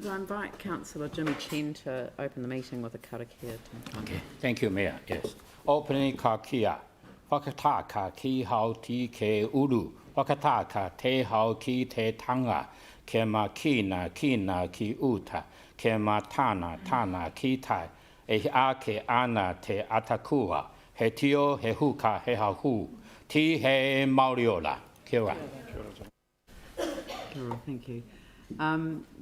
Could I invite Councillor Jimmy Chen to open the meeting with a karakia? Okay. Thank you, Mayor. Yes. Opening karakia. Whakataka ki hau ti ke uru. Whakataka te hau ki te tanga. Ke ma kina ki uta. Ke ma tana ki tai. E a ke ana te atakua. He tio, he huka, he hahu. Ti he mauriola. Kia ora. Thank you.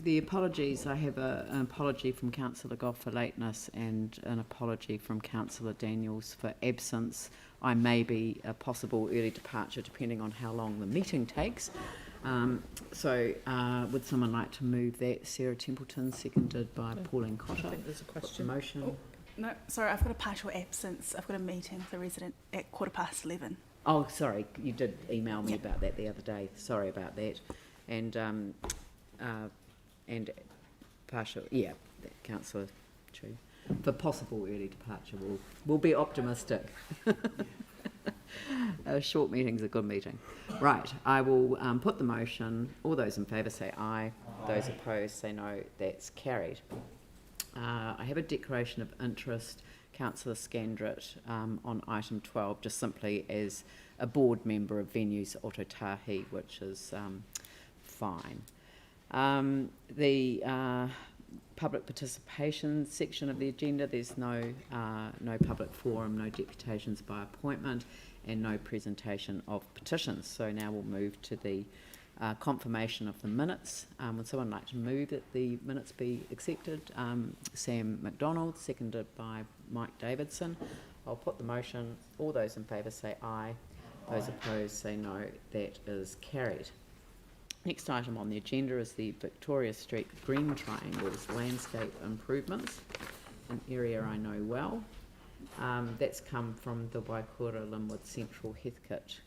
The apologies, I have an apology from Councillor Goff for lateness and an apology from Councillor Daniels for absence. I may be a possible early departure depending on how long the meeting takes. Would someone like to move that? Sarah Templeton, seconded by Pauline Cotter. I think there's a question. Motion. Oh, no, sorry, I've got a partial absence. I've got a meeting with a resident at 11:15. Oh, sorry, you did email me about that the other day. Sorry about that. And partial, yeah, Councillor Chu. For possible early departure, we'll be optimistic. A short meeting's a good meeting. Right, I will put the motion. All those in favour say aye. Those opposed say no. That's carried. I have a declaration of interest, Councillor Scandrett, on item 12, just simply as a board member of Venues Ototahi, which is fine. The public participation section of the agenda, there's no public forum, no deputations by appointment, and no presentation of petitions. So now we'll move to the confirmation of the minutes. Would someone like to move that the minutes be accepted? Sam McDonald, seconded by Mike Davidson. I'll put the motion. All those in favour say aye. Those opposed say no. That is carried. Next item on the agenda is the Victoria Street Green Triangles landscape improvements, an area I know well. That's come from the Waikura Linwood Central Heathcote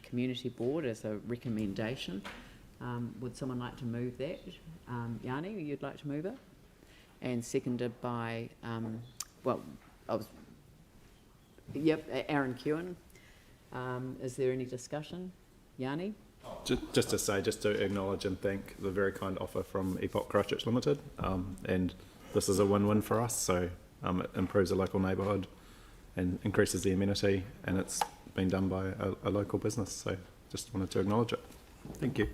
Community Board as a recommendation. Would someone like to move that? Yanni, you'd like to move it? And seconded by, Aaron Kewen. Is there any discussion? Yanni? Just to acknowledge and thank the very kind offer from Epoch Christchurch Limited, and this is a win-win for us, so it improves the local neighbourhood and increases the amenity, and it's been done by a local business, so just wanted to acknowledge it. Thank you.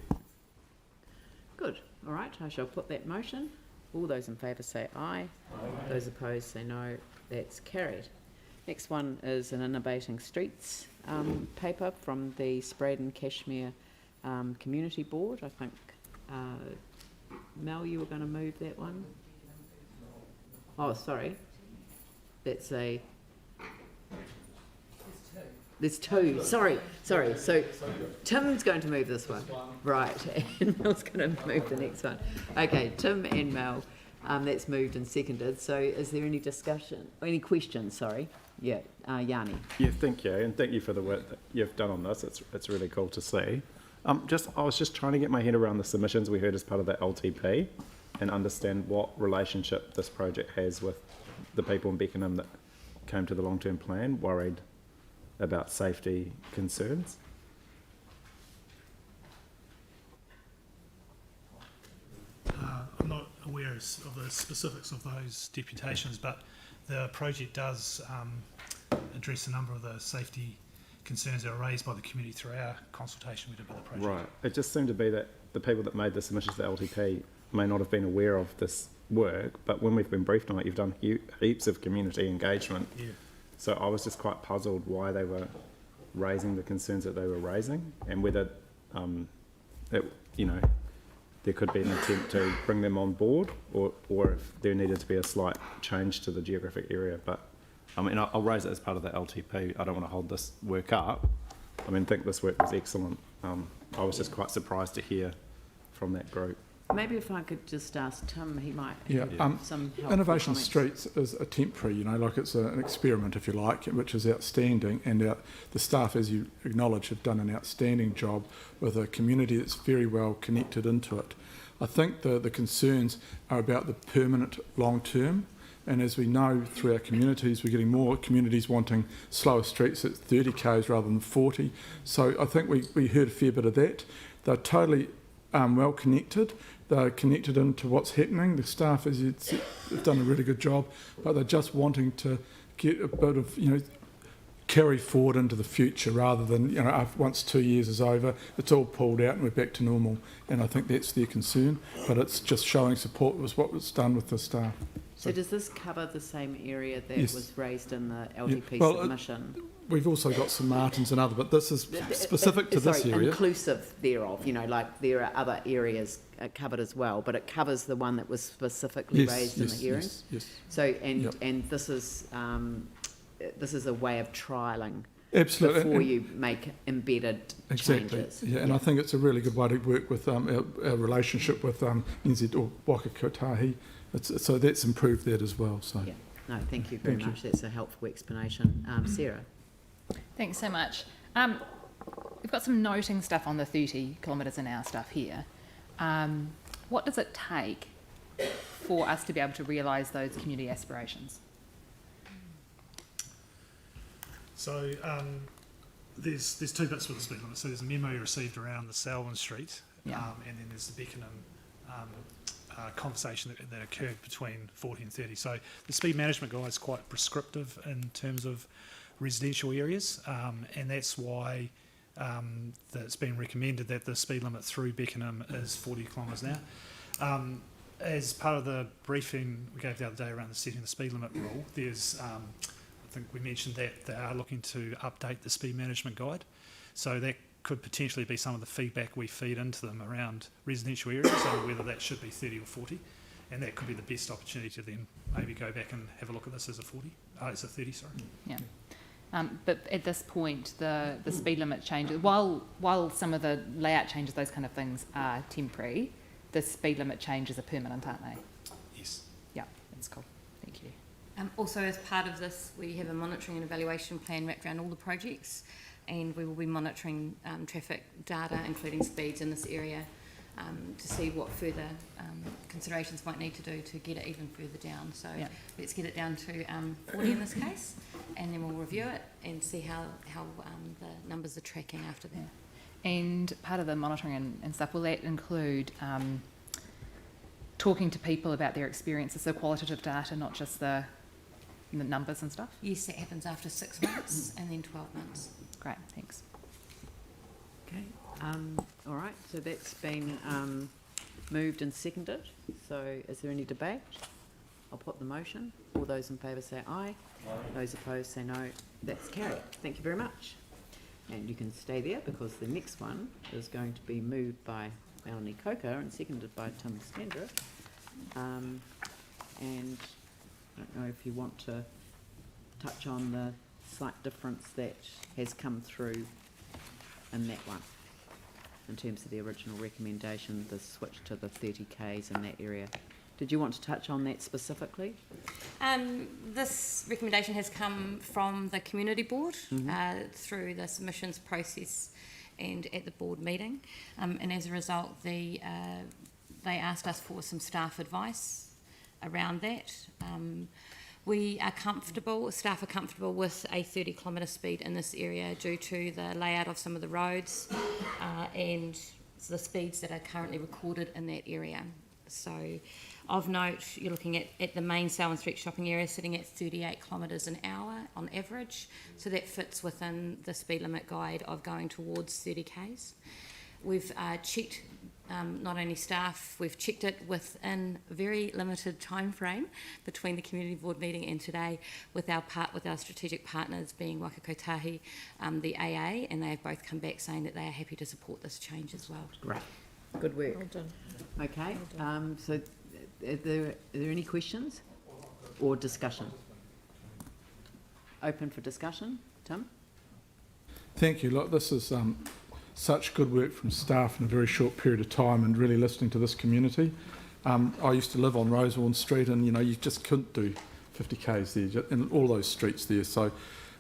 Good. All right, I shall put that motion. All those in favour say aye. Those opposed say no. That's carried. Next one is an Innovating Streets paper from the Spraden Cashmere Community Board. I think, Mel, you were going to move that one? Oh, sorry. That's a... There's two. Sorry. So Tim's going to move this one. Right. And Mel's going to move the next one. Okay, Tim and Mel. That's moved and seconded. So is there any discussion? Any questions? Sorry. Yeah, Yanni. Yeah, thank you, and thank you for the work that you've done on this. It's really cool to see. I was just trying to get my head around the submissions we heard as part of the LTP and understand what relationship this project has with the people in Beckenham that came to the long-term plan worried about safety concerns. I'm not aware of the specifics of those deputations, but the project does address a number of the safety concerns that are raised by the community through our consultation we did with the project. Right. It just seemed to be that the people that made the submissions to the LTP may not have been aware of this work, but when we've been briefed on it, you've done heaps of community engagement. Yeah. So I was just quite puzzled why they were raising the concerns that they were raising, and whether there could be an attempt to bring them on board, or if there needed to be a slight change to the geographic area. But I mean, I'll raise it as part of the LTP. I don't want to hold this work up. I mean, I think this work was excellent. I was just quite surprised to hear from that group. Maybe if I could just ask Tim, he might have some helpful Innovation comments. Streets is a temporary, like it's an experiment, if you like, which is outstanding, and the staff, as you acknowledge, have done an outstanding job with a community that's very well connected into it. I think the concerns are about the permanent long term, and as we know through our communities, we're getting more communities wanting slower streets at 30 k's rather than 40. So I think we heard a fair bit of that. They're totally well connected. They're connected into what's happening. The staff, as you said, have done a really good job, but they're just wanting to get a bit of, carry forward into the future rather than, once 2 years is over, it's all pulled out and we're back to normal. And I think that's their concern, but it's just showing support was what was done with the staff. So does this cover the same area that Yes. was raised in the LTP Well, submission? We've also got St Martin's and other, but this is specific to this area. Inclusive thereof, like there are other areas covered as well, but it covers the one that was specifically raised in the hearing. Yes. So, Yep. and this is a way of trialling Absolutely. before you make embedded Exactly. changes. Yeah, and I think it's a really good way to work with our relationship with NZ or Whakapuaki. So that's improved that as well. So Yeah. No, thank you very Thank you. much. That's a helpful explanation. Sarah? Thanks so much. We've got some noting stuff on the 30 kilometres an hour stuff here. What does it take for us to be able to realise those community aspirations? So there's two bits with the speed limit. So there's a memo received around the Selwyn Street, Yeah. and then there's the Beckenham conversation that occurred between 40 and 30. So the speed management guide is quite prescriptive in terms of residential areas, and that's why it's been recommended that the speed limit through Beckenham is 40 kilometres an hour. As part of the briefing we gave the other day around the setting the speed limit rule, there's I think we mentioned that they are looking to update the speed management guide. So that could potentially be some of the feedback we feed into them around residential areas, so whether that should be 30 or 40. And that could be the best opportunity to then maybe go back and have a look at this as a 40. It's a 30, sorry. Yeah. But at this point, the speed limit changes, while some of the layout changes, those kind of things are temporary, the speed limit changes are permanent, aren't they? Yes. Yeah, that's cool. Thank you. Also, as part of this, we have a monitoring and evaluation plan wrapped around all the projects, and we will be monitoring traffic data, including speeds in this area, to see what further considerations might need to do to get it even further down. So Yeah. let's get it down to 40 in this case, and then we'll review it and see how the numbers are tracking after that. And part of the monitoring and stuff, will that include talking to people about their experiences, so qualitative data, not just the numbers and stuff? Yes, that happens after 6 months and then 12 months. Great, thanks. Okay. All right, so that's been moved and seconded. So is there any debate? I'll put the motion. All those in favour say aye. Those opposed say no. That's carried. Thank you very much. And you can stay there because the next one is going to be moved by Melanie Coker and seconded by Tim Scandrick. And I don't know if you want to touch on the slight difference that has come through in that one, in terms of the original recommendation, the switch to the 30 Ks in that area. Did you want to touch on that specifically? This recommendation has come from the community board through the submissions process and at the board meeting, and as a result they asked us for some staff advice around that. We are comfortable, staff are comfortable with a 30 kilometre speed in this area due to the layout of some of the roads and the speeds that are currently recorded in that area. So of note, you're looking at the main Selwyn Street shopping area sitting at 38 kilometres an hour on average, so that fits within the speed limit guide of going towards 30 Ks. We've checked, not only staff, we've checked it within a very limited time frame between the community board meeting and today with our strategic partners being Whakapuaki, the AA, and they have both come back saying that they are happy to support this change as well. Great. Good work. Well done. Okay, so are there any questions or discussion? Open for discussion. Tim? Thank you. Look, this is such good work from staff in a very short period of time and really listening to this community. I used to live on Rosewarne Street and, you just couldn't do 50 Ks there in all those streets there. So,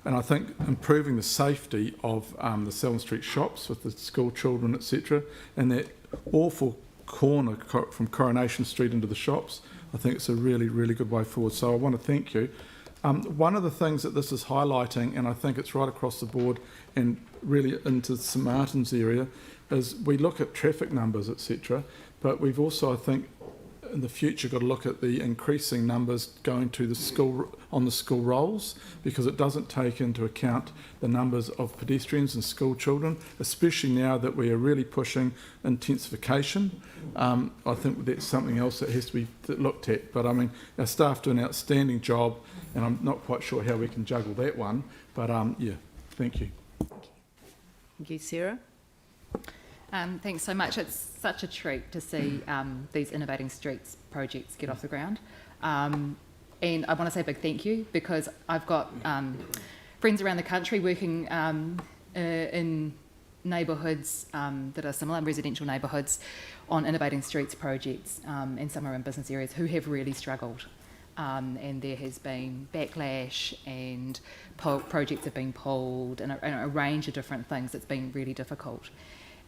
and I think improving the safety of the Selwyn Street shops with the school children, etc., and that awful corner from Coronation Street into the shops, I think it's a really, really good way forward. So I want to thank you. One of the things that this is highlighting, and I think it's right across the board and really into St Martin's area, is we look at traffic numbers, etc., but we've also, I think, in the future got to look at the increasing numbers going to the school on the school rolls, because it doesn't take into account the numbers of pedestrians and school children, especially now that we are really pushing intensification. I think that's something else that has to be looked at. But I mean, our staff do an outstanding job, and I'm not quite sure how we can juggle that one. But yeah, thank you. Thank you, Sarah. Thanks so much. It's such a treat to see these Innovating Streets projects get off the ground. And I want to say a big thank you, because I've got friends around the country working in neighbourhoods that are similar, residential neighbourhoods, on Innovating Streets projects, and some are in business areas, who have really struggled. And there has been backlash, and projects have been pulled, and a range of different things. It's been really difficult.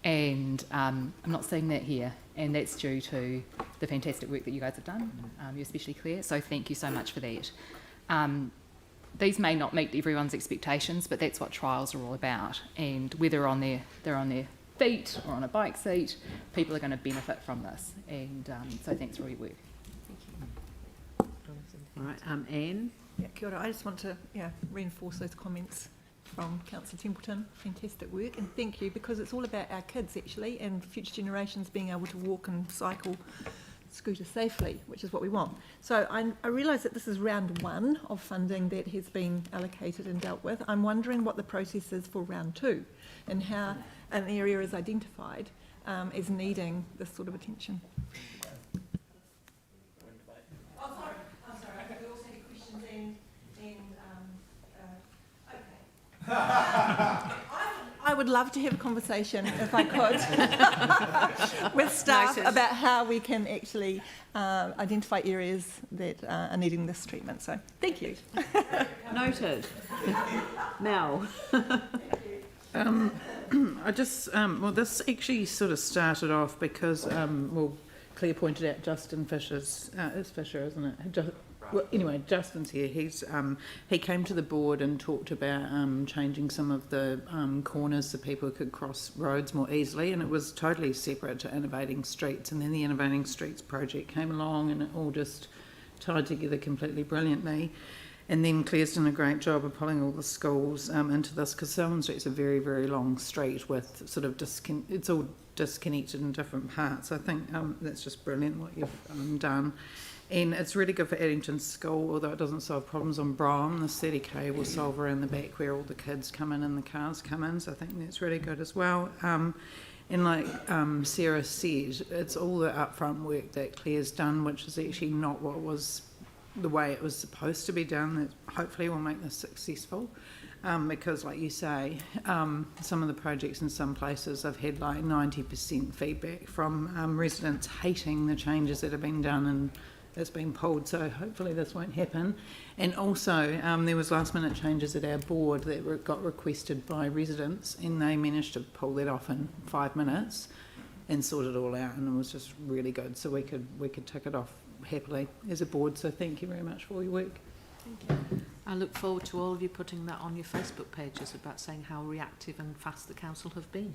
And I'm not seeing that here, and that's due to the fantastic work that you guys have done. You're especially clear, so thank you so much for that. These may not meet everyone's expectations, but that's what trials are all about. And whether they're on their feet or on a bike seat, people are going to benefit from this. And so thanks for all your work. All right, Anne. Yeah, kia ora. I just want to reinforce those comments from Councillor Templeton. Fantastic work, and thank you, because it's all about our kids actually, and future generations being able to walk and cycle, scooter safely, which is what we want. So I realise that this is round one of funding that has been allocated and dealt with. I'm wondering what the process is for round two, and how an area is identified as needing this sort of attention. I'm sorry. I think we also had questions and I would love to have a conversation, if I could, with staff about how we can actually identify areas that are needing this treatment. So, thank you. Noted. Mel. I just, well, this actually sort of started off because, Claire pointed out Justin Fisher's, it's Fisher, isn't it? Well, anyway, Justin's here. He came to the board and talked about changing some of the corners so people could cross roads more easily, and it was totally separate to Innovating Streets. And then the Innovating Streets project came along, and it all just tied together completely brilliantly. And then Claire's done a great job of pulling all the schools into this, because Selwyn Street's a very, very long street with sort of it's all disconnected in different parts. I think that's just brilliant what you've done. And it's really good for Addington School, although it doesn't solve problems on Brom. The 30k will solve around the back where all the kids come in and the cars come in, so I think that's really good as well. And like Sarah said, it's all the upfront work that Claire's done, which is actually not what was the way it was supposed to be done, that hopefully will make this successful. Because like you say, some of the projects in some places I've had like 90% feedback from residents hating the changes that have been done, and it's been pulled, so hopefully this won't happen. And also there was last minute changes at our board that got requested by residents, and they managed to pull that off in 5 minutes and sort it all out, and it was just really good, so we could tick it off happily as a board. So thank you very much for all your work. Thank you. I look forward to all of you putting that on your Facebook pages about saying how reactive and fast the council have been.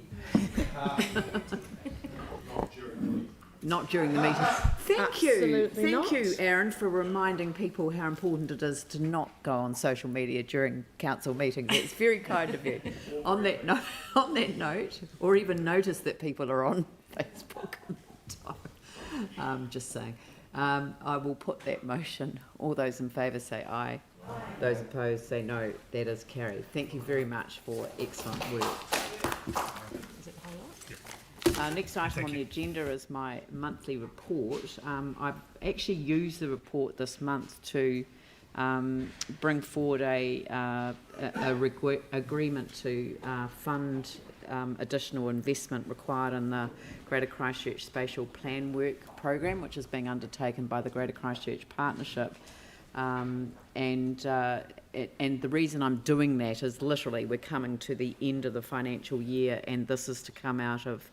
Not during the meeting. Thank you. Thank you, Aaron, for reminding people how important it is to not go on social media during council meetings. It's very kind of you. On that note, or even notice that people are on Facebook all the time. Just saying. I will put that motion. All those in favour say aye. Aye. Those opposed say no. That is carried. Thank you very much for excellent work. Next item on the agenda is my monthly report. I've actually used the report this month to bring forward a agreement to fund additional investment required in the Greater Christchurch Spatial Plan Work Program, which is being undertaken by the Greater Christchurch Partnership. And the reason I'm doing that is literally we're coming to the end of the financial year, and this is to come out of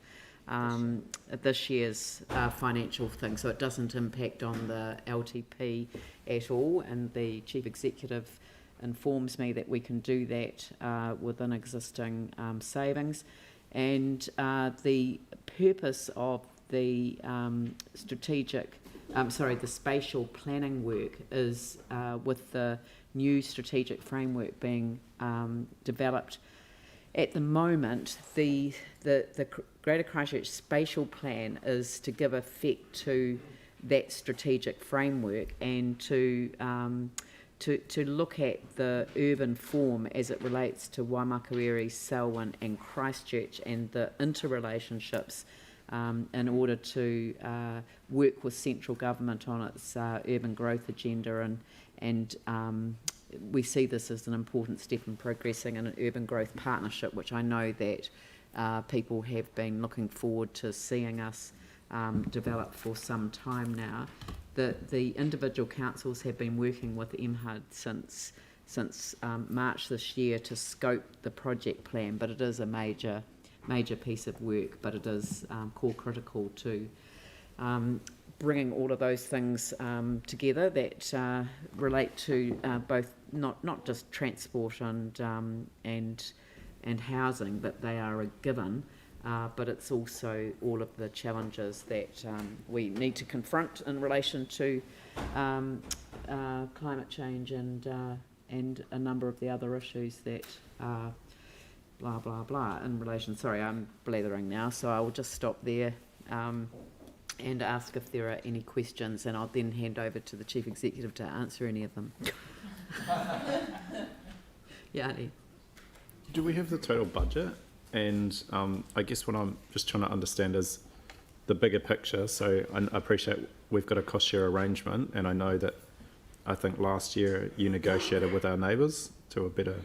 this year's financial thing, so it doesn't impact on the LTP at all, and the Chief Executive informs me that we can do that within existing savings. And the purpose of the the spatial planning work is with the new strategic framework being developed. At the moment, the Greater Christchurch Spatial Plan is to give effect to that strategic framework and to look at the urban form as it relates to Waimakariri, Selwyn and Christchurch and the interrelationships in order to work with central government on its urban growth agenda and we see this as an important step in progressing in an urban growth partnership, which I know that people have been looking forward to seeing us develop for some time now. The individual councils have been working with MHUD since March this year to scope the project plan, but it is a major piece of work, but it is core critical to bringing all of those things together that relate to both not just transport and housing, but they are a given. But it's also all of the challenges that we need to confront in relation to climate change and a number of the other issues that are blah blah blah in relation. Sorry, I'm blathering now, so I will just stop there and ask if there are any questions, and I'll then hand over to the Chief Executive to answer any of them. Yeah, Annie. Do we have the total budget? And I guess what I'm just trying to understand is the bigger picture. So I appreciate we've got a cost share arrangement, and I know that I think last year you negotiated with our neighbours to a better,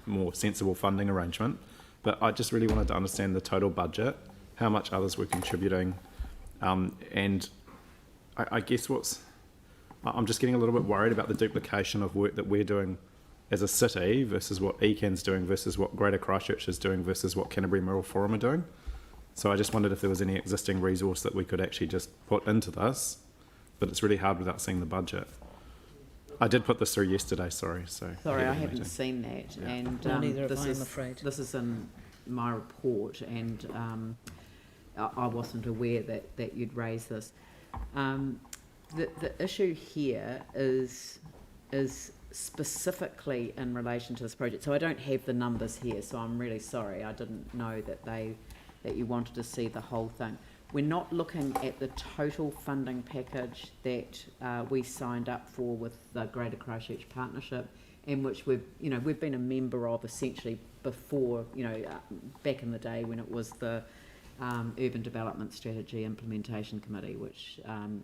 more sensible funding arrangement. But I just really wanted to understand the total budget, how much others were contributing, and I guess I'm just getting a little bit worried about the duplication of work that we're doing as a city versus what ECAN's doing versus what Greater Christchurch is doing versus what Canterbury Mayoral Forum are doing. So I just wondered if there was any existing resource that we could actually just put into this, but it's really hard without seeing the budget. I did put this through yesterday, sorry. Sorry, I haven't seen that. Yeah. And Neither have this I, is, I'm afraid. This is in my report, and I wasn't aware that you'd raised this. The issue here is specifically in relation to this project. So I don't have the numbers here, so I'm really sorry. I didn't know that you wanted to see the whole thing. We're not looking at the total funding package that we signed up for with the Greater Christchurch Partnership, in which we've been a member of essentially before, back in the day when it was the Urban Development Strategy Implementation Committee, which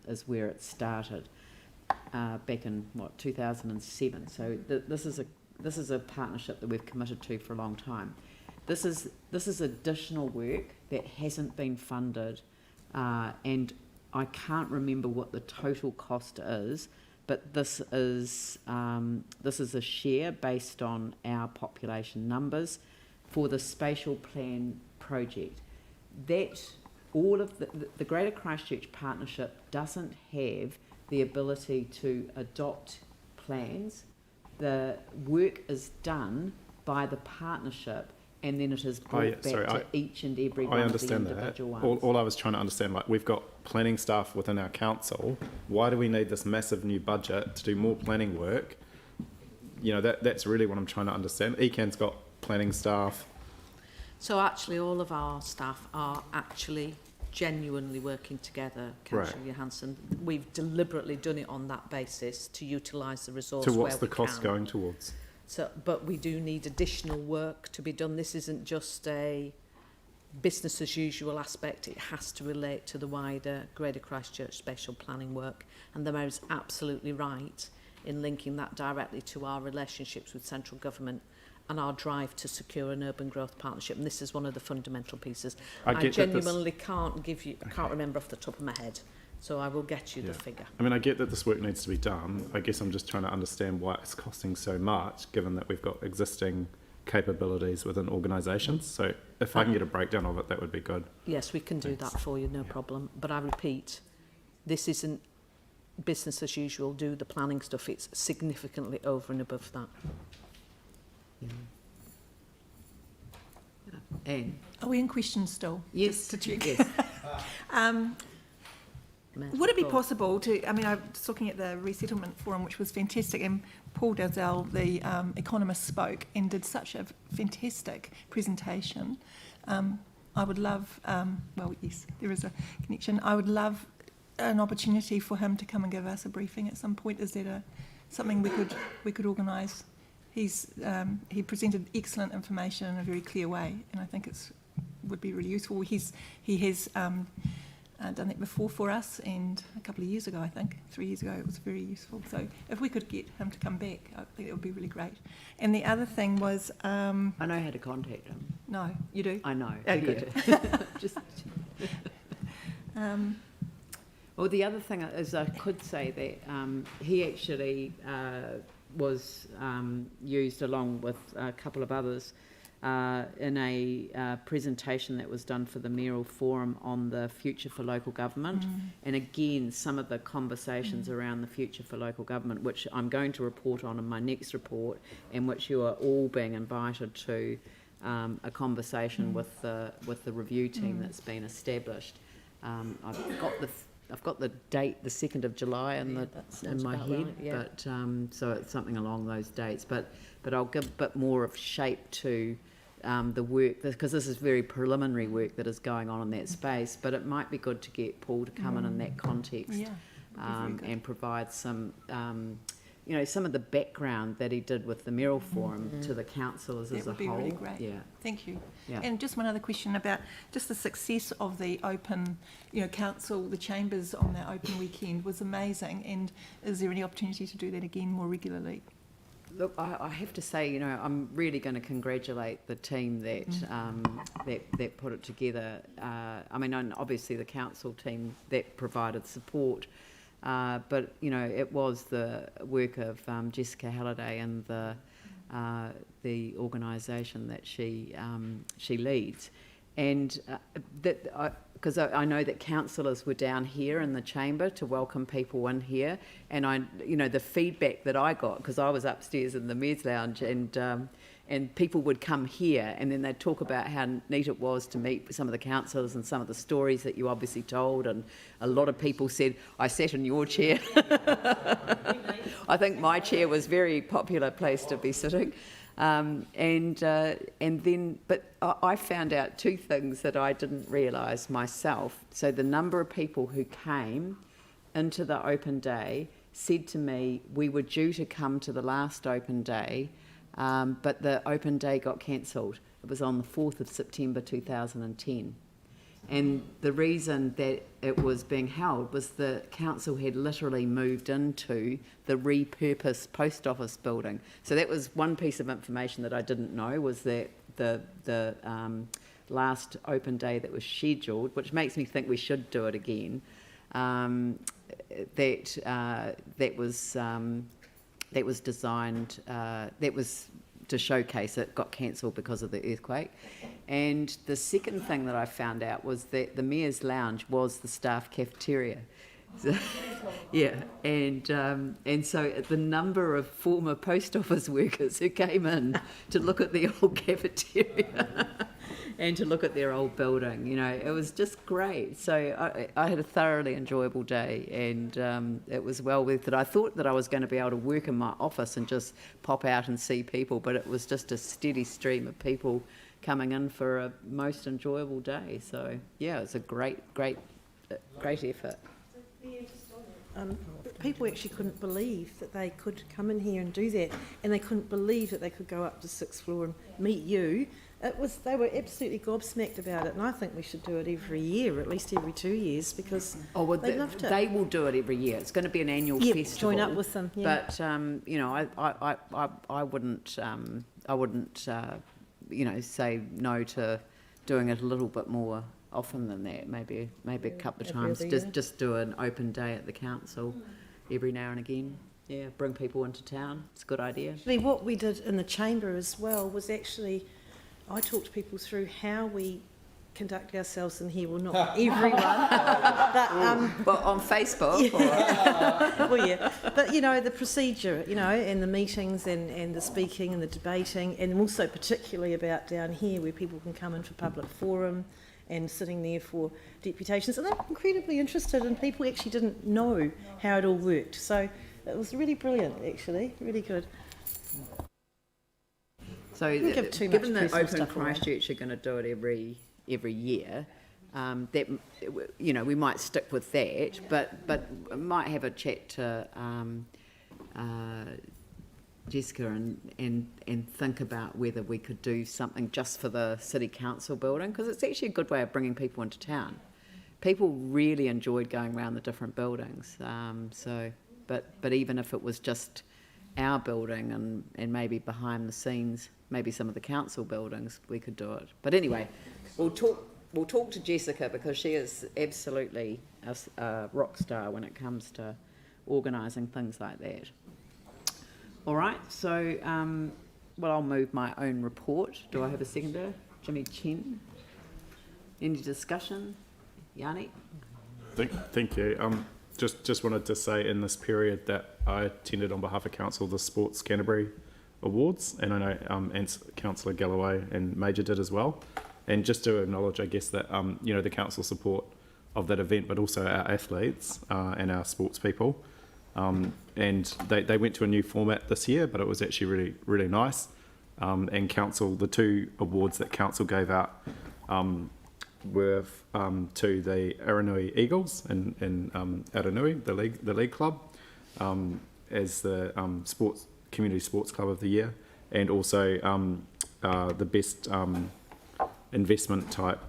is where it started. Back in 2007. So this is a partnership that we've committed to for a long time. This is additional work that hasn't been funded, and I can't remember what the total cost is. But this is a share based on our population numbers for the spatial plan project. That all of the Greater Christchurch Partnership doesn't have the ability to adopt plans. The work is done by the partnership, and then it is brought back to each and every one of the individual ones. All I was trying to understand, we've got planning staff within our council. Why do we need this massive new budget to do more planning work? That's really what I'm trying to understand. ECAN's got planning staff. So actually all of our staff are actually genuinely working together, Councillor Johansson. We've deliberately done it on that basis to utilise the resource So where what's the we cost can. going towards? So, but we do need additional work to be done. This isn't just a business as usual aspect. It has to relate to the wider Greater Christchurch spatial planning work. And the Mayor is absolutely right in linking that directly to our relationships with central government and our drive to secure an urban growth partnership. And this is one of the fundamental pieces. I genuinely can't give you, I can't remember off the top of my head. So I will get you the figure. I mean, I get that this work needs to be done. I guess I'm just trying to understand why it's costing so much, given that we've got existing capabilities within organisations. So if I can get a breakdown of it, that would be good. Yes, we can do that for you, no problem. But I repeat, this isn't business as usual, do the planning stuff. It's significantly over and above that. And Are we in questions still? yes, Just to check. yes. Would it be possible to, I mean, I was looking at the resettlement forum, which was fantastic, and Paul Dalzell, the economist, spoke and did such a fantastic presentation. I would love, well, yes, there is a connection. I would love an opportunity for him to come and give us a briefing at some point. Is that something we could organise? He presented excellent information in a very clear way, and I think would be really useful. He has done that before for us, and a couple of years ago, I think, 3 years ago, it was very useful. So if we could get him to come back, I think it would be really great. And the other thing was... I know how to contact him. No, you do? I know. Oh, good. Just, well, the other thing is I could say that he actually was used along with a couple of others in a presentation that was done for the Mayoral Forum on the future for local government. And again, some of the conversations around the future for local government, which I'm going to report on in my next report, and which you are all being invited to a conversation with the review team that's been established. I've got the date, the 2nd of July, in my head, right, yeah. but so it's something along those dates. But I'll give a bit more of shape to the work, because this is very preliminary work that is going on in that space. But it might be good to get Paul to come in that context, and provide some, some of the background that he did with the Mayoral Forum to the councillors as a whole. That would be really great. Yeah. Thank you. Yeah. And just one other question about just the success of the open, council, the chambers on that open weekend was amazing. And is there any opportunity to do that again more regularly? Look, I have to say, I'm really going to congratulate the team that put it together. And obviously the council team that provided support, but it was the work of Jessica Halliday and the organisation that she leads, and because I know that councillors were down here in the chamber to welcome people in here, and the feedback that I got, because I was upstairs in the Mayor's Lounge, and people would come here and then they'd talk about how neat it was to meet some of the councillors and some of the stories that you obviously told, and a lot of people said, I sat in your chair. I think my chair was a very popular place to be sitting. But I found out two things that I didn't realise myself. So the number of people who came into the open day said to me, we were due to come to the last open day, but the open day got cancelled. It was on the 4th of September 2010. And the reason that it was being held was the council had literally moved into the repurposed post office building. So that was one piece of information that I didn't know, was that the last open day that was scheduled, which makes me think we should do it again, that was designed, that was to showcase it, got cancelled because of the earthquake. And the second thing that I found out was that the Mayor's Lounge was the staff cafeteria. So, yeah, and so the number of former post office workers who came in to look at the old cafeteria and to look at their old building, it was just great. So I had a thoroughly enjoyable day, and it was well worth it. I thought that I was going to be able to work in my office and just pop out and see people, but it was just a steady stream of people coming in for a most enjoyable day. So yeah, it's a great effort. People actually couldn't believe that they could come in here and do that, and they couldn't believe that they could go up to 6th floor and meet you. They were absolutely gobsmacked about it, and I think we should do it every year, at least every 2 years, because they loved it. They will do it every year. It's going to be an annual festival. Join up with them. Yeah. But I wouldn't say no to doing it a little bit more often than that. Maybe a couple of times. Just do an open day at the council every now and again. Yeah, bring people into town. It's a good idea. Actually, what we did in the chamber as well was actually, I talked to people through how we conduct ourselves in here. Well, not everyone, but but on Facebook. Yeah. Well, yeah, but the procedure, and the meetings and the speaking and the debating, and also particularly about down here where people can come in for public forum and sitting there for deputations. And they were incredibly interested, and people actually didn't know how it all worked. So it was really brilliant, actually, really good. So, Don't give too given much that personal Open stuff away. Christchurch are going to do it every year, that we might stick with that, but might have a chat to Jessica and think about whether we could do something just for the city council building, because it's actually a good way of bringing people into town. People really enjoyed going around the different buildings. But even if it was just our building and maybe behind the scenes, maybe some of the council buildings, we could do it. But anyway, we'll talk to Jessica, because she is absolutely a rock star when it comes to organising things like that. All right, so I'll move my own report. Do I have a seconder? Jimmy Chen. Any discussion? Yanni? Thank you. Just wanted to say in this period that I attended on behalf of Council the Sports Canterbury Awards, and I know and Councillor Galloway and Major did as well. And just to acknowledge, I guess, that the council support of that event, but also our athletes and our sports people. And they went to a new format this year, but it was actually really, really nice. And council, the two awards that council gave out were to the Aronga Eagles in Aranui, the league club, as the community sports club of the year, and also the best investment type,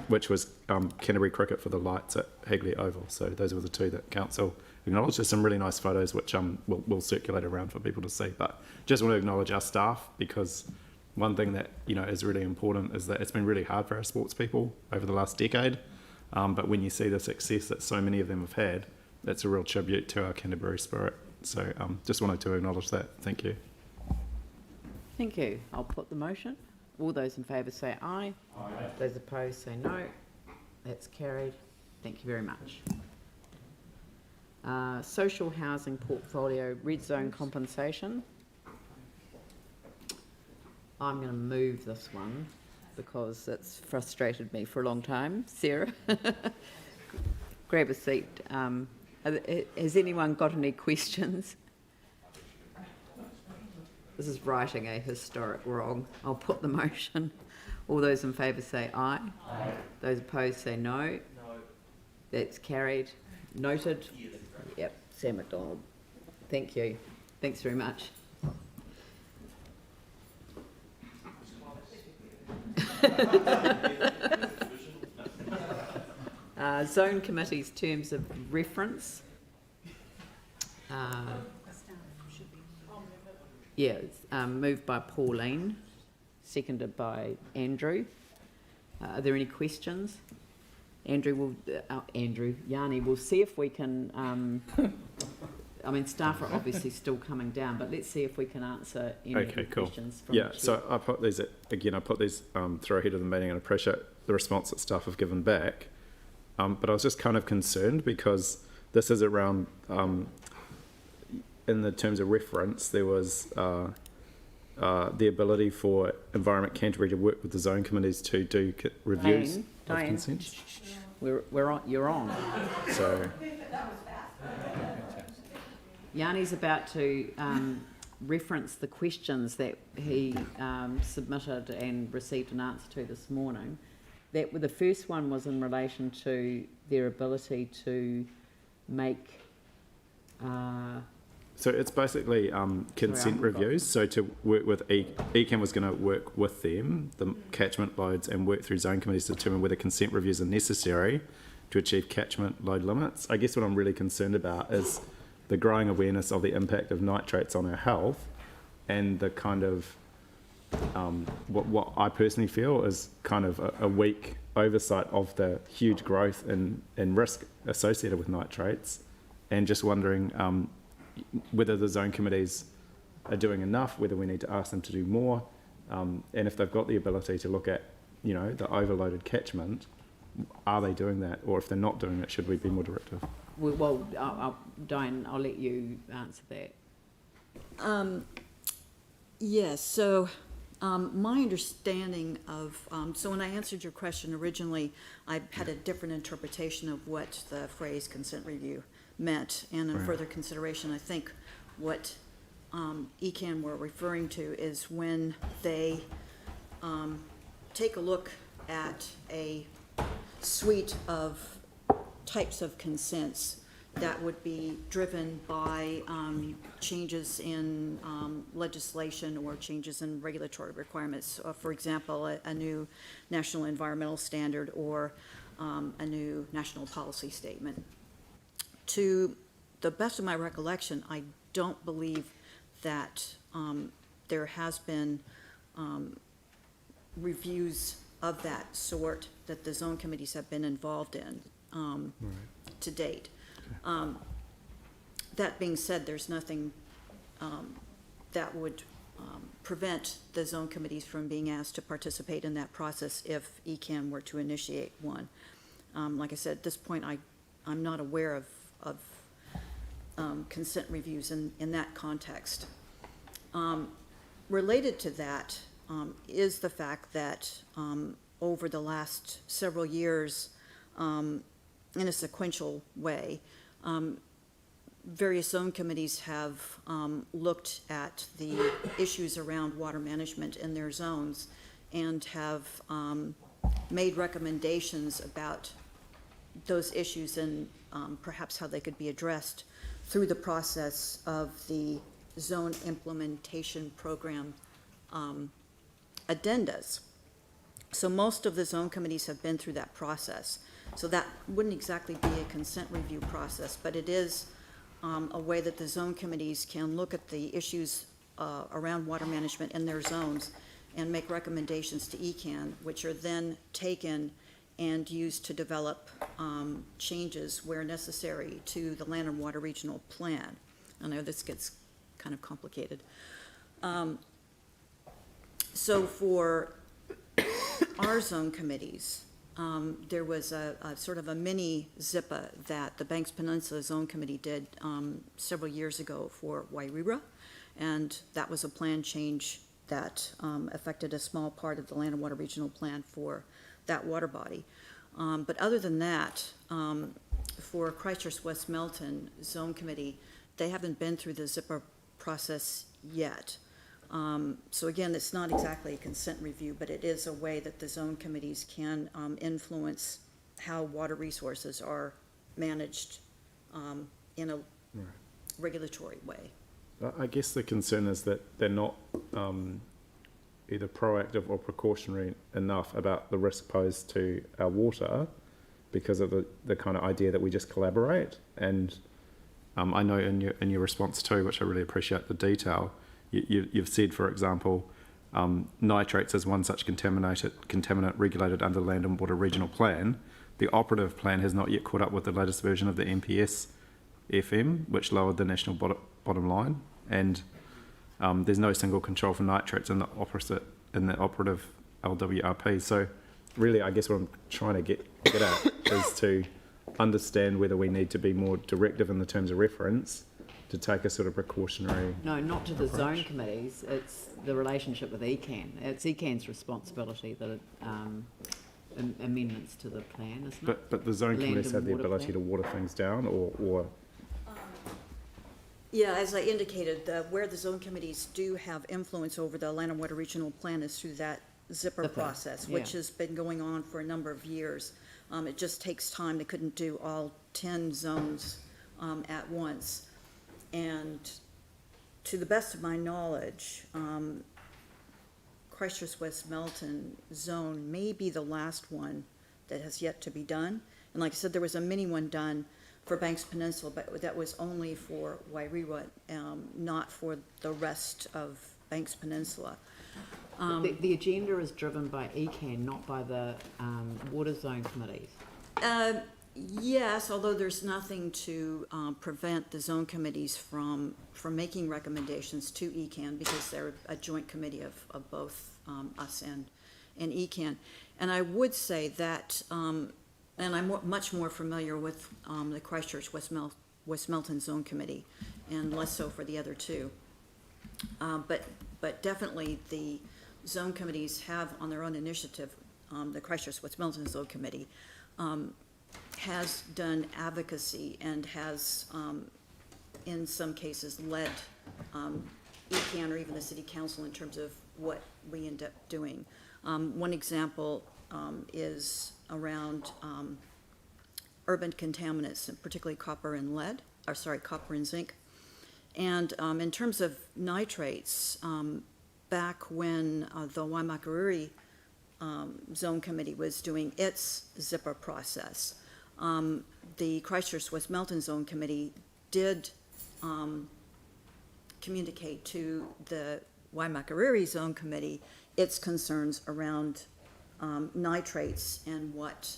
which was Canterbury Cricket for the lights at Hagley Oval. So those were the two that council acknowledged. There's some really nice photos which we'll circulate around for people to see. But just want to acknowledge our staff, because one thing that is really important is that it's been really hard for our sports people over the last decade. But when you see the success that so many of them have had, that's a real tribute to our Canterbury spirit. So just wanted to acknowledge that. Thank you. Thank you. I'll put the motion. All those in favour say aye. Aye. Those opposed say no. That's carried. Thank you very much. Social housing portfolio, red zone compensation. I'm going to move this one because it's frustrated me for a long time. Sarah, grab a seat. Has anyone got any questions? This is righting a historic wrong. I'll put the motion. All those in favour say aye. Aye. Those opposed say no. No. That's carried. Noted. Yes. Yep. Sam McDonald. Thank you. Thanks very much. Zone committee's terms of reference. Moved by Pauline, seconded by Andrew. Are there any questions? Yanni, we'll see if we can, staff are obviously still coming down, but let's see if we can answer any of the questions from the chair. So I put these through ahead of the meeting, and I appreciate the response that staff have given back. But I was just kind of concerned because this is around, in the terms of reference, there was the ability for Environment Canterbury to work with the zone committees to do reviews of consent. We're on. You're on. So Yanni's about to reference the questions that he submitted and received an answer to this morning. The first one was in relation to their ability to make. So it's basically consent reviews. So to work with ECAM was going to work with them, the catchment loads, and work through zone committees to determine whether consent reviews are necessary to achieve catchment load limits. I guess what I'm really concerned about is the growing awareness of the impact of nitrates on our health, and the kind of what I personally feel is kind of a weak oversight of the huge growth and risk associated with nitrates, and just wondering whether the zone committees are doing enough, whether we need to ask them to do more, and if they've got the ability to look at, the overloaded catchment, are they doing that? Or if they're not doing it, should we be more directive? Well, Diane, I'll let you answer that. So My understanding of, so when I answered your question originally, I had a different interpretation of what the phrase consent review meant. And in Right. further consideration, I think what ECAN were referring to is when they take a look at a suite of types of consents that would be driven by changes in legislation or changes in regulatory requirements. For example, a new national environmental standard or a new national policy statement. To the best of my recollection, I don't believe that there has been reviews of that sort that the zone committees have been involved in to date. That being said, there's nothing that would prevent the zone committees from being asked to participate in that process if ECAN were to initiate one. Like I said, at this point, I'm not aware of consent reviews in that context. Related to that is the fact that over the last several years, in a sequential way, various zone committees have looked at the issues around water management in their zones and have made recommendations about those issues and perhaps how they could be addressed through the process of the zone implementation program addendas. So most of the zone committees have been through that process. So that wouldn't exactly be a consent review process, but it is a way that the zone committees can look at the issues around water management in their zones and make recommendations to ECAN, which are then taken and used to develop changes where necessary to the Land and Water Regional Plan. I know this gets kind of complicated. So for our zone committees, there was a sort of a mini ZIPA that the Banks Peninsula Zone Committee did several years ago for Wairira, and that was a plan change that affected a small part of the Land and Water Regional Plan for that water body. But other than that, for Christchurch West Melton Zone Committee, they haven't been through the ZIPA process yet. So again, it's not exactly a consent review, but it is a way that the zone committees can influence how water resources are managed in a regulatory way. I guess the concern is that they're not either proactive or precautionary enough about the risk posed to our water because of the kind of idea that we just collaborate. And I know in your response too, which I really appreciate the detail, you've said, for example, nitrates is one such contaminant regulated under the Land and Water Regional Plan. The operative plan has not yet caught up with the latest version of the MPS FM, which lowered the national bottom line, and there's no single control for nitrates in the operative LWRP. So really, I guess what I'm trying to get at is to understand whether we need to be more directive in the terms of reference to take a sort of precautionary No, not to the approach. zone committees. It's the relationship with ECAN. It's ECAN's responsibility that amendments to the plan, isn't it? But the zone Land committees and have the water ability plan? to water things down or Yeah, as I indicated, where the zone committees do have influence over the Land and Water Regional Plan is through that ZIPA ZIPA, process, which yeah. has been going on for a number of years. It just takes time. They couldn't do all 10 zones at once. And to the best of my knowledge, Christchurch West Melton zone may be the last one that has yet to be done. And like I said, there was a mini one done for Banks Peninsula, but that was only for Wairira, not for the rest of Banks Peninsula. The agenda is driven by ECAN, not by the water zone committees. Yes, although there's nothing to prevent the zone committees from making recommendations to ECAN because they're a joint committee of both us and ECAN. And I would say that, and I'm much more familiar with the Christchurch West Melton Zone Committee and less so for the other two. But definitely the zone committees have on their own initiative, the Christchurch West Milton Zone Committee, has done advocacy and has, in some cases, led ECAN or even the city council in terms of what we end up doing. One example is around urban contaminants, particularly copper and copper and zinc. And in terms of nitrates, back when the Waimakariri Zone Committee was doing its zipper process, the Christchurch West Melton Zone Committee did communicate to the Waimakariri Zone Committee its concerns around nitrates and what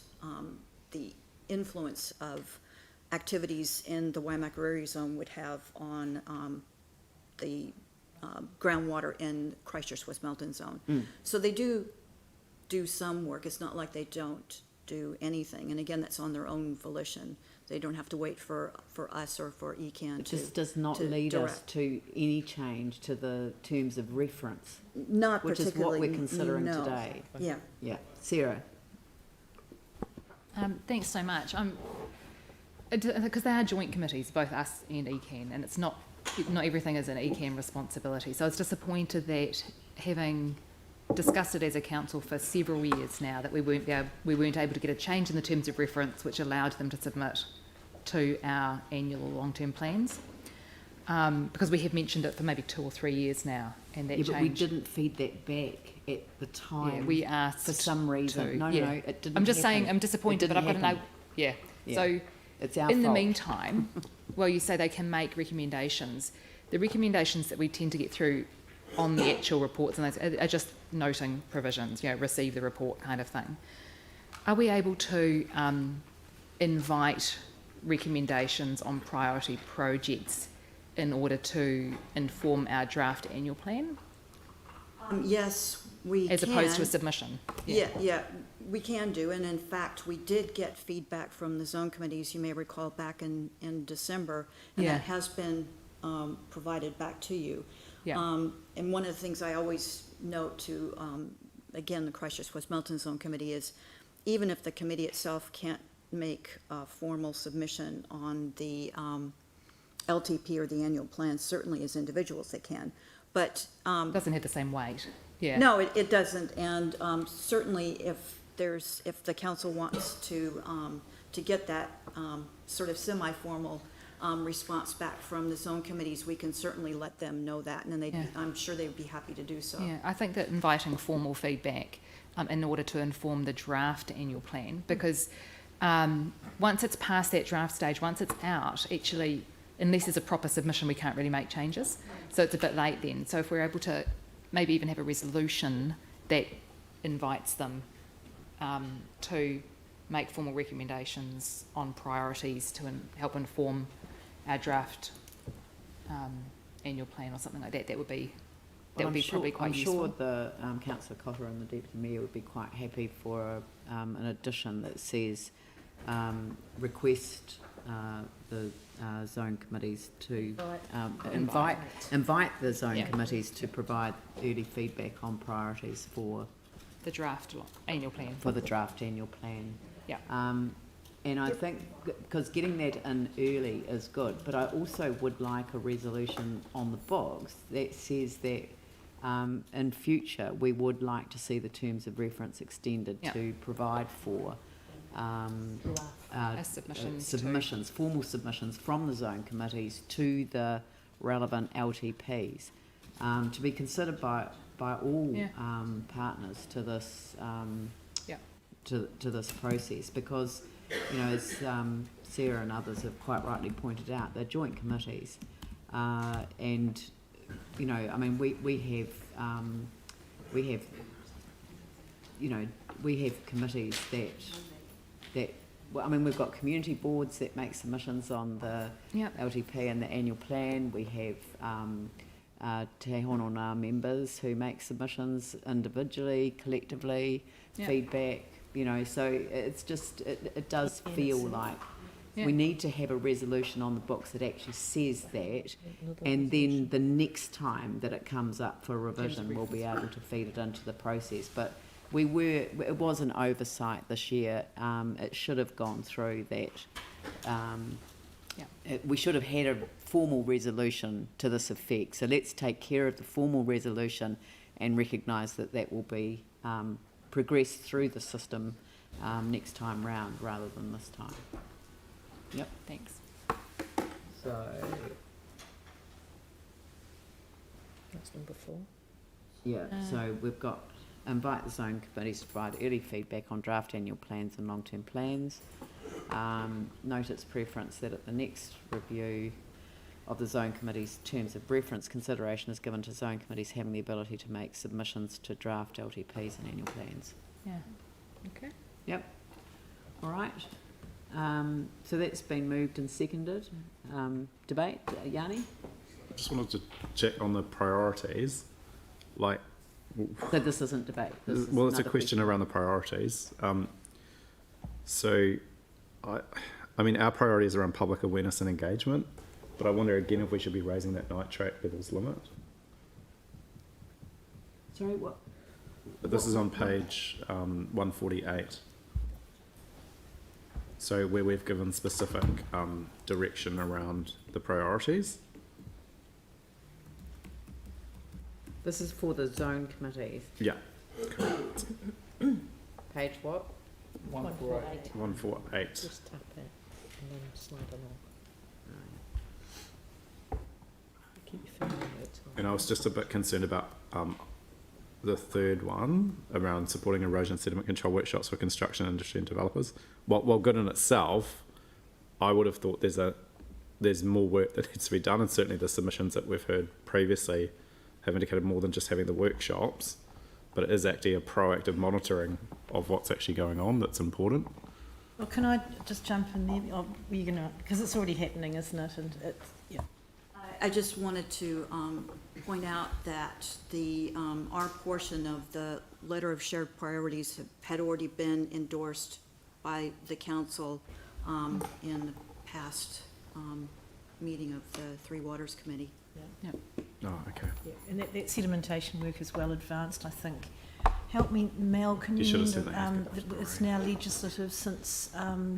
the influence of activities in the Waimakariri Zone would have on the groundwater in Christchurch West Melton Zone. So they do some work. It's not like they don't do anything. And again, that's on their own volition. They don't have to wait for us or for ECAN to. This does not lead us to any change to the terms of reference, Not which is what particularly. we're considering no. today. Yeah. Yeah, Sarah. Thanks so much. Because they are joint committees, both us and ECAN, and it's not everything is an ECAN responsibility. So I was disappointed that, having discussed it as a council for several years now, that we weren't able to get a change in the terms of reference which allowed them to submit to our annual long-term plans. Because we have mentioned it for maybe 2 or 3 years now, and that But we change. didn't feed that back at the time. Yeah, we asked for some reason. to, No, yeah. it didn't. I'm just saying, happen. I'm disappointed, It but I've got didn't to know. happen. Yeah. Yeah. So It's our in the fault. meantime, well, you say they can make recommendations. The recommendations that we tend to get through on the actual reports and those are just noting provisions, receive the report kind of thing. Are we able to invite recommendations on priority projects in order to inform our draft annual plan, Yes, we as can. opposed to a submission? Yeah, we can do, and in fact, we did get feedback from the zone committees, you may recall, back in December, and Yeah. that has been provided back to you. Yeah. And one of the things I always note to, again, the Christchurch West Melton Zone Committee is, even if the committee itself can't make a formal submission on the LTP or the annual plan, certainly as individuals they can, but Doesn't have the same weight. Yeah. no, it doesn't, and certainly if the council wants to get that sort of semi-formal response back from the zone committees, we can certainly let them know that, and then Yeah. I'm sure they'd be happy to do so. Yeah, I think that inviting formal feedback in order to inform the draft annual plan, because once it's past that draft stage, once it's out, actually, unless there's a proper submission, we can't really make changes. So it's a bit late then. So if we're able to maybe even have a resolution that invites them to make formal recommendations on priorities to help inform our draft annual plan or something like that, that would be probably quite useful. I'm sure the Councillor Cotter and the Deputy Mayor would be quite happy for an addition that says request the zone committees to invite the zone Yeah. committees to provide early feedback on priorities for The draft annual plan. the draft annual plan. Yeah. And I think, because getting that in early is good, but I also would like a resolution on the books that says that in future we would like to see the terms of reference extended Yeah. to provide for Submissions formal submissions from the zone committees to the relevant LTPs, to be considered by all Yeah. partners to this Yeah. to this process, because as Sarah and others have quite rightly pointed out, they're joint committees, and we have committees that we've got community boards that make submissions on the Yep. LTP and the annual plan. We have Te Honona members who make submissions individually, collectively, Yep. feedback, so it's just, it does feel like Yeah. We need to have a resolution on the books that actually says that, and then the next time that it comes up for revision, we'll be able to feed it into the process. But it was an oversight this year. It should have gone through that. We should have had a formal resolution to this effect. So let's take care of the formal resolution and recognise that that will be progressed through the system next time round rather than this time. Yep. Thanks. So, That's number 4. yeah, so we've got invite the zone committees to provide early feedback on draft annual plans and long-term plans. Note its preference that at the next review of the zone committee's terms of reference, consideration is given to zone committees having the ability to make submissions to draft LTPs and annual plans. Yeah. Okay. Yep. All right. So that's been moved and seconded. Debate, Yanni? I just wanted to check on the priorities, like. So this isn't debate. This is Well, it's a another question around the priorities. So, I mean, our priority is around public awareness and engagement, but I wonder again if we should be raising that nitrate levels limit. Sorry, what? But this is on page 148. So where we've given specific direction around the priorities. This is for the zone committees. Yeah, correct. Page what? 148. 148. Just tap it and then slide along. Keep your finger on it. And I was just a bit concerned about the third one around supporting erosion and sediment control workshops for construction industry and developers. While good in itself, I would have thought there's more work that needs to be done, and certainly the submissions that we've heard previously have indicated more than just having the workshops, but it is actually a proactive monitoring of what's actually going on that's important. Well, can I just jump in there? Oh, you're gonna, because it's already happening, isn't it? And it's, yeah. I just wanted to point out that the our portion of the letter of shared priorities had already been endorsed by the council in the past meeting of the Three Waters Committee. Yeah. Oh, okay. Yeah. And that sedimentation work is well advanced, I think. Help me, Mel, can you You should have remember, said that. it's now legislative since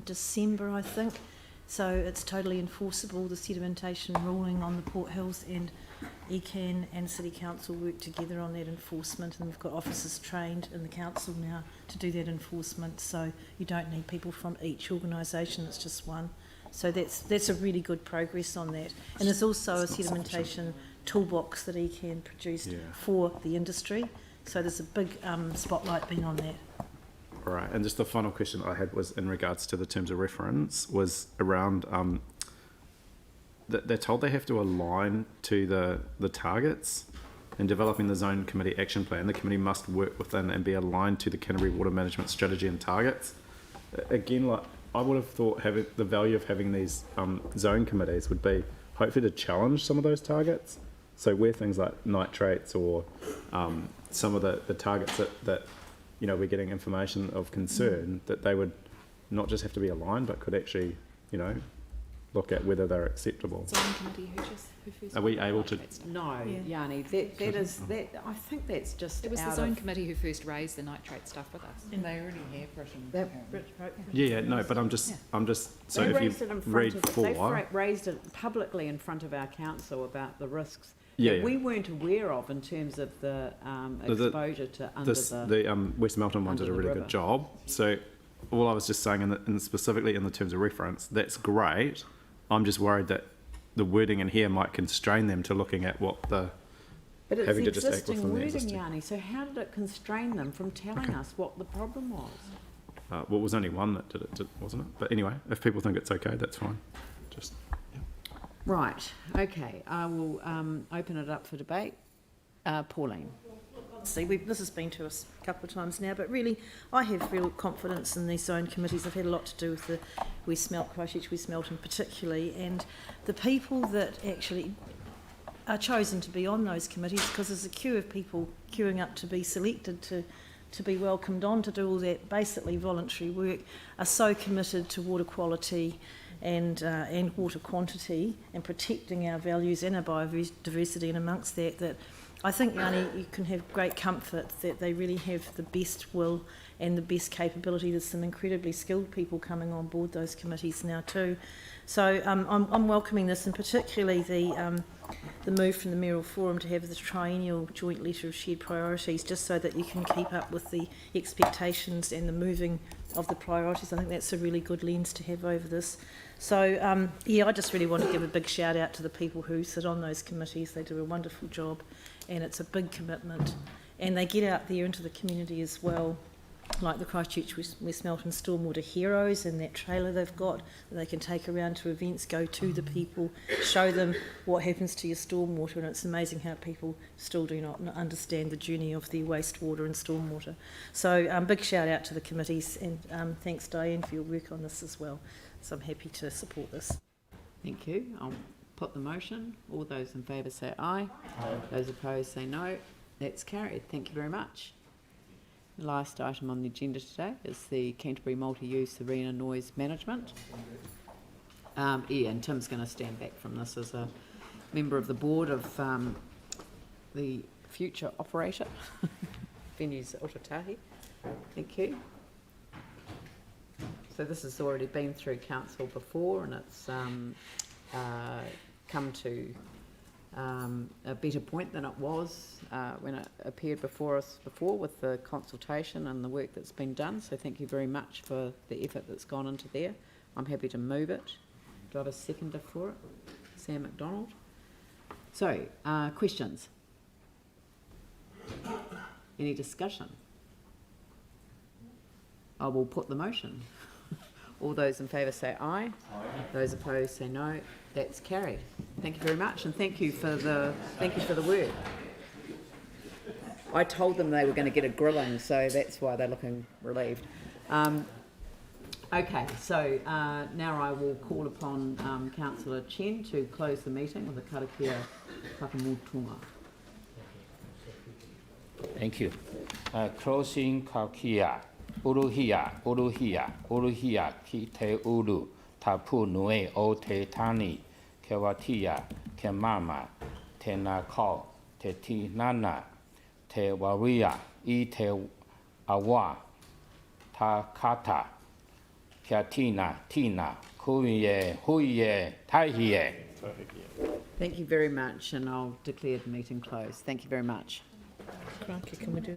December, I think. So it's totally enforceable, the sedimentation ruling on the Port Hills, and ECAN and City Council work together on that enforcement, and we've got officers trained in the council now to do that enforcement, so you don't need people from each organisation, it's just one. So that's a really good progress on that. And there's also a sedimentation toolbox that ECAN produced for the industry, so there's a big spotlight being on that. All right, and just the final question I had was in regards to the terms of reference, was around they're told they have to align to the targets. In developing the zone committee action plan, the committee must work within and be aligned to the Canterbury water management strategy and targets. Again, like I would have thought having the value of having these zone committees would be hopefully to challenge some of those targets. So where things like nitrates or some of the targets that you know, we're getting information of concern, that they would not just have to be aligned, but could actually, you know, look at whether they're acceptable. Zone committee, who first Are we able to? No, Yanni, I think that's just It was the out zone of, committee who first raised the nitrate stuff with us. And they already have written. Yeah, no, but I'm just. So they if raised it in you front read of, four, they raised it publicly in front of our council about the risks Yeah, that yeah. we weren't aware of in terms of the exposure to under the West Melton one did a under the really river. good job. So all I was just saying, in specifically in the terms of reference, that's great. I'm just worried that the wording in here might constrain them to looking at what the But it's having the to just act existing within the wording, existing. Yanni, so how did it constrain them from telling us what the problem was? Well, it was only one that did it, wasn't it? But anyway, if people think it's okay, that's fine. Just Right, okay, I will open it up for debate. Pauline. See, this has been to us a couple of times now, but really, I have real confidence in these zone committees. I've had a lot to do with the Christchurch West Melton particularly, and the people that actually are chosen to be on those committees, because there's a queue of people queuing up to be selected to be welcomed on to do all that basically voluntary work, are so committed to water quality and water quantity, and protecting our values and our biodiversity, and amongst that I think, Yanni, you can have great comfort that they really have the best will and the best capability. There's some incredibly skilled people coming on board those committees now too. So I'm welcoming this, and particularly the move from the Mayoral Forum to have the triennial joint letter of shared priorities, just so that you can keep up with the expectations and the moving of the priorities. I think that's a really good lens to have over this. So, yeah, I just really want to give a big shout out to the people who sit on those committees. They do a wonderful job, and it's a big commitment. And they get out there into the community as well, like the Christchurch West Melton Stormwater Heroes and that trailer they've got that they can take around to events, go to the people, show them what happens to your stormwater. And it's amazing how people still do not understand the journey of their wastewater and stormwater. So big shout out to the committees, and thanks Diane for your work on this as well. So I'm happy to support this. Thank you. I'll put the motion. All those in favour say aye. Aye. Those opposed say no. That's carried. Thank you very much. The last item on the agenda today is the Canterbury Multi-Use Arena Noise Management. Yeah, and Tim's going to stand back from this as a member of the board of the future operator, Venues Ototahi. Thank you. So this has already been through council before, and it's come to a better point than it was when it appeared before us before, with the consultation and the work that's been done. So thank you very much for the effort that's gone into there. I'm happy to move it. Do I have a seconder for it? Sam McDonald. So, questions? Any discussion? I will put the motion. All those in favour say aye. Aye. Those opposed say no. That's carried. Thank you very much, and thank you for the work. I told them they were going to get a grilling, so that's why they're looking relieved. Okay, so now I will call upon Councillor Chen to close the meeting with a karakia whakamutunga. Thank you. Closing karakia. Uruhia, uruhia, uruhia, ki te uru, tapu nui o te tani, ke watia, ke mama, te nā kau, te tinana, te waria, I te awa, ta kata, kia tina, kuie, huie, taihie. Thank you very much, and I'll declare the meeting closed. Thank you very much. Crikey, can we do